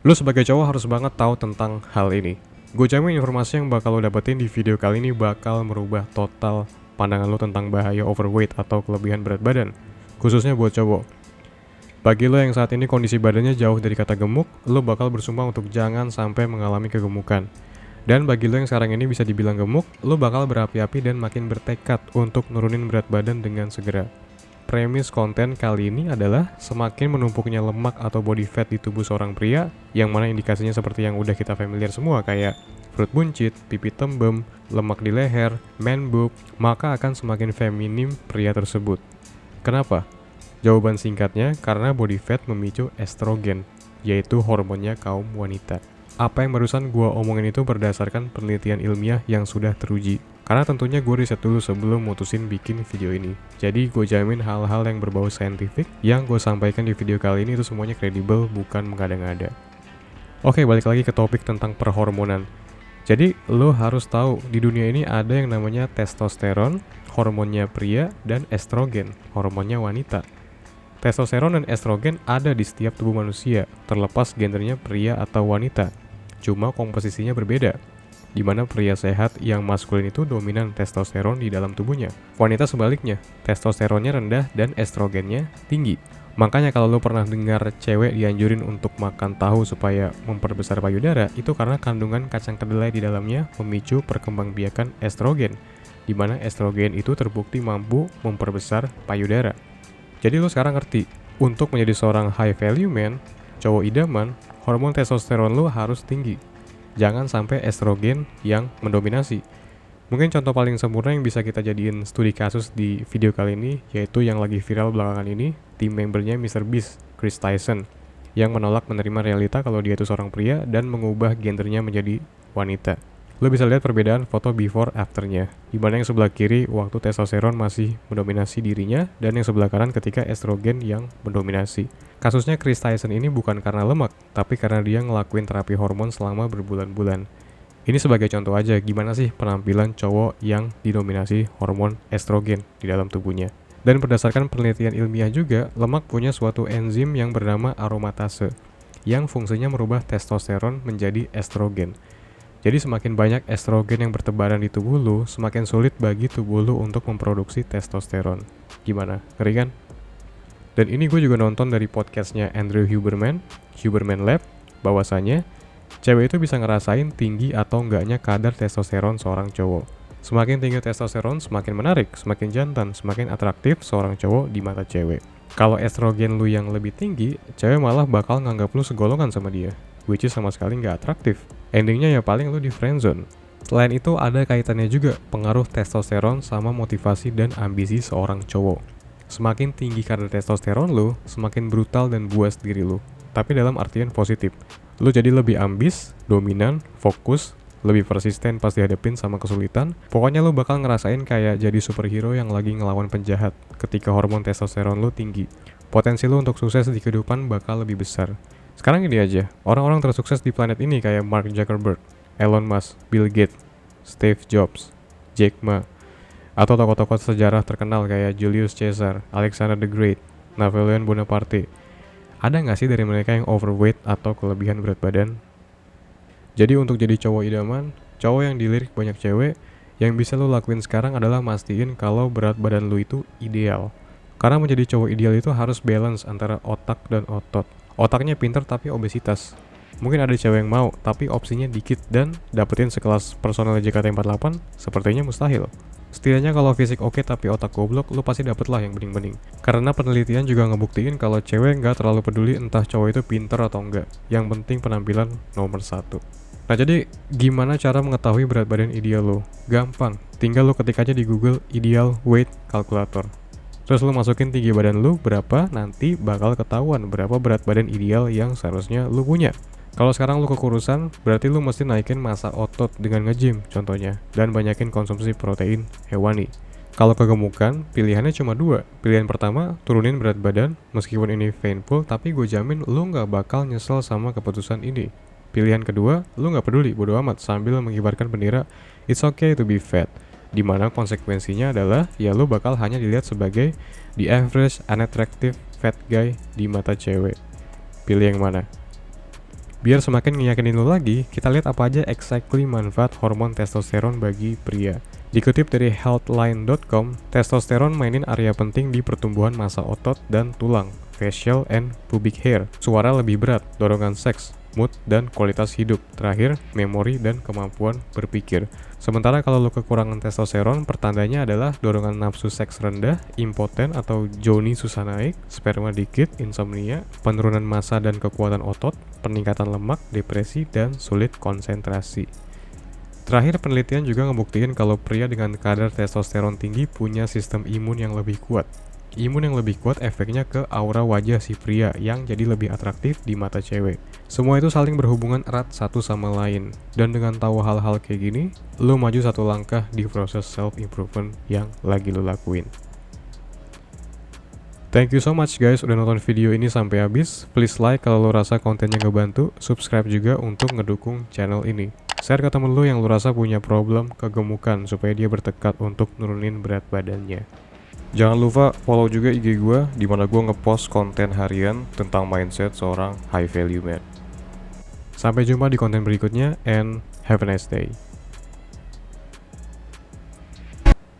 Lu sebagai cowok harus banget tahu tentang hal ini. Gue jamin informasi yang bakal lo dapetin di video kali ini bakal merubah total pandangan lo tentang bahaya overweight atau kelebihan berat badan, khususnya buat cowok. Bagi lo yang saat ini kondisi badannya jauh dari kata gemuk, lo bakal bersumpah untuk jangan sampai mengalami kegemukan. Dan bagi lo yang sekarang ini bisa dibilang gemuk, lo bakal berapi-api dan makin bertekad untuk nurunin berat badan dengan segera. Premis konten kali ini adalah semakin menumpuknya lemak atau body fat di tubuh seorang pria, yang mana indikasinya seperti yang udah kita familiar semua kayak perut buncit, pipi tembem, lemak di leher, man boob, maka akan semakin feminim pria tersebut. Kenapa? Jawaban singkatnya karena body fat memicu estrogen, yaitu hormonnya kaum wanita. Apa yang barusan gue omongin itu berdasarkan penelitian ilmiah yang sudah teruji. Karena tentunya gue riset dulu sebelum mutusin bikin video ini. Jadi gue jamin hal-hal yang berbau saintifik yang gue sampaikan di video kali ini itu semuanya kredibel, bukan mengada-ngada. Oke, balik lagi ke topik tentang perhormonan. Jadi lo harus tahu di dunia ini ada yang namanya testosteron, hormonnya pria, dan estrogen, hormonnya wanita. Testosteron dan estrogen ada di setiap tubuh manusia, terlepas gendernya pria atau wanita. Cuma komposisinya berbeda, di mana pria sehat yang maskulin itu dominan testosteron di dalam tubuhnya. Wanita sebaliknya, testosteronnya rendah dan estrogennya tinggi. Makanya kalau lo pernah dengar cewek dianjurin untuk makan tahu supaya memperbesar payudara, itu karena kandungan kacang kedelai di dalamnya memicu perkembangbiakan estrogen, di mana estrogen itu terbukti mampu memperbesar payudara. Jadi lo sekarang ngerti, untuk menjadi seorang high value man, cowok idaman, hormon testosteron lo harus tinggi. Jangan sampai estrogen yang mendominasi. Mungkin contoh paling sempurna yang bisa kita jadiin studi kasus di video kali ini, yaitu yang lagi viral belakangan ini, tim membernya MrBeast, Chris Tyson, yang menolak menerima realita kalau dia itu seorang pria dan mengubah gendernya menjadi wanita. Lo bisa lihat perbedaan foto before afternya, di mana yang sebelah kiri waktu testosteron masih mendominasi dirinya, dan yang sebelah kanan ketika estrogen yang mendominasi. Kasusnya Chris Tyson ini bukan karena lemak, tapi karena dia ngelakuin terapi hormon selama berbulan-bulan. Ini sebagai contoh aja gimana sih penampilan cowok yang didominasi hormon estrogen di dalam tubuhnya. Dan berdasarkan penelitian ilmiah juga, lemak punya suatu enzim yang bernama aromatase, yang fungsinya merubah testosteron menjadi estrogen. Jadi semakin banyak estrogen yang bertebaran di tubuh lu, semakin sulit bagi tubuh lu untuk memproduksi testosteron. Gimana? Ngeri kan? Dan ini gue juga nonton dari podcastnya Andrew Huberman, Huberman Lab, bahwasanya cewek itu bisa ngerasain tinggi atau enggaknya kadar testosteron seorang cowok. Semakin tinggi testosteron, semakin menarik, semakin jantan, semakin atraktif seorang cowok di mata cewek. Kalau estrogen lu yang lebih tinggi, cewek malah bakal nganggap lu segolongan sama dia, which is sama sekali nggak atraktif. Endingnya ya paling lu di friendzone. Selain itu ada kaitannya juga pengaruh testosteron sama motivasi dan ambisi seorang cowok. Semakin tinggi kadar testosteron lu, semakin brutal dan buas diri lu. Tapi dalam artian positif. Lu jadi lebih ambis, dominan, fokus, lebih persisten pas dihadapin sama kesulitan. Pokoknya lu bakal ngerasain kayak jadi superhero yang lagi ngelawan penjahat ketika hormon testosteron lu tinggi. Potensi lu untuk sukses di kehidupan bakal lebih besar. Sekarang gini aja, orang-orang tersukses di planet ini kayak Mark Zuckerberg, Elon Musk, Bill Gates, Steve Jobs, Jack Ma, atau tokoh-tokoh sejarah terkenal kayak Julius Caesar, Alexander the Great, Napoleon Bonaparte. Ada nggak sih dari mereka yang overweight atau kelebihan berat badan? Jadi untuk jadi cowok idaman, cowok yang dilirik banyak cewek, yang bisa lo lakuin sekarang adalah mastiin kalau berat badan lo itu ideal. Karena menjadi cowok ideal itu harus balance antara otak dan otot. Otaknya pinter tapi obesitas. Mungkin ada cewek yang mau, tapi opsinya dikit dan dapetin sekelas personel JKT48 sepertinya mustahil. Setidaknya kalau fisik oke tapi otak goblok, lu pasti dapet lah yang bening-bening. Karena penelitian juga ngebuktiin kalau cewek nggak terlalu peduli entah cowok itu pinter atau enggak. Yang penting penampilan nomor 1. Nah jadi, gimana cara mengetahui berat badan ideal lo? Gampang, tinggal lo ketik aja di Google ideal weight calculator. Terus lu masukin tinggi badan lu berapa, nanti bakal ketahuan berapa berat badan ideal yang seharusnya lu punya. Kalau sekarang lu kekurusan, berarti lu mesti naikin massa otot dengan nge-gym contohnya, dan banyakin konsumsi protein hewani. Kalau kegemukan, pilihannya cuma 2. Pilihan pertama, turunin berat badan, meskipun ini painful, tapi gue jamin lu gak bakal nyesel sama keputusan ini. Pilihan kedua, lu gak peduli, bodo amat, sambil mengibarkan bendera, it's okay to be fat. Dimana konsekuensinya adalah ya lo bakal hanya dilihat sebagai the average unattractive fat guy di mata cewek. Pilih yang mana? Biar semakin ngeyakinin lo lagi, kita lihat apa aja exactly manfaat hormon testosteron bagi pria. Dikutip dari healthline.com, testosteron mainin area penting di pertumbuhan massa otot dan tulang, facial and pubic hair, suara lebih berat, dorongan seks, mood, dan kualitas hidup. Terakhir, memori dan kemampuan berpikir. Sementara kalau lo kekurangan testosteron, pertandanya adalah dorongan nafsu seks rendah, impoten atau joni susah naik, sperma dikit, insomnia, penurunan massa dan kekuatan otot, peningkatan lemak, depresi, dan sulit konsentrasi. Terakhir, penelitian juga ngebuktiin kalau pria dengan kadar testosteron tinggi punya sistem imun yang lebih kuat. Imun yang lebih kuat efeknya ke aura wajah si pria yang jadi lebih atraktif di mata cewek. Semua itu saling berhubungan erat satu sama lain. Dan dengan tahu hal-hal kayak gini, lo maju satu langkah di proses self-improvement yang lagi lo lakuin. Thank you so much guys udah nonton video ini sampai habis. Please like kalau lo rasa kontennya ngebantu, subscribe juga untuk ngedukung channel ini. Share ke temen lo yang lo rasa punya problem kegemukan supaya dia bertekad untuk nurunin berat badannya. Jangan lupa follow juga IG gue, dimana gue ngepost konten harian tentang mindset seorang high value man. Sampai jumpa di konten berikutnya and have a nice day.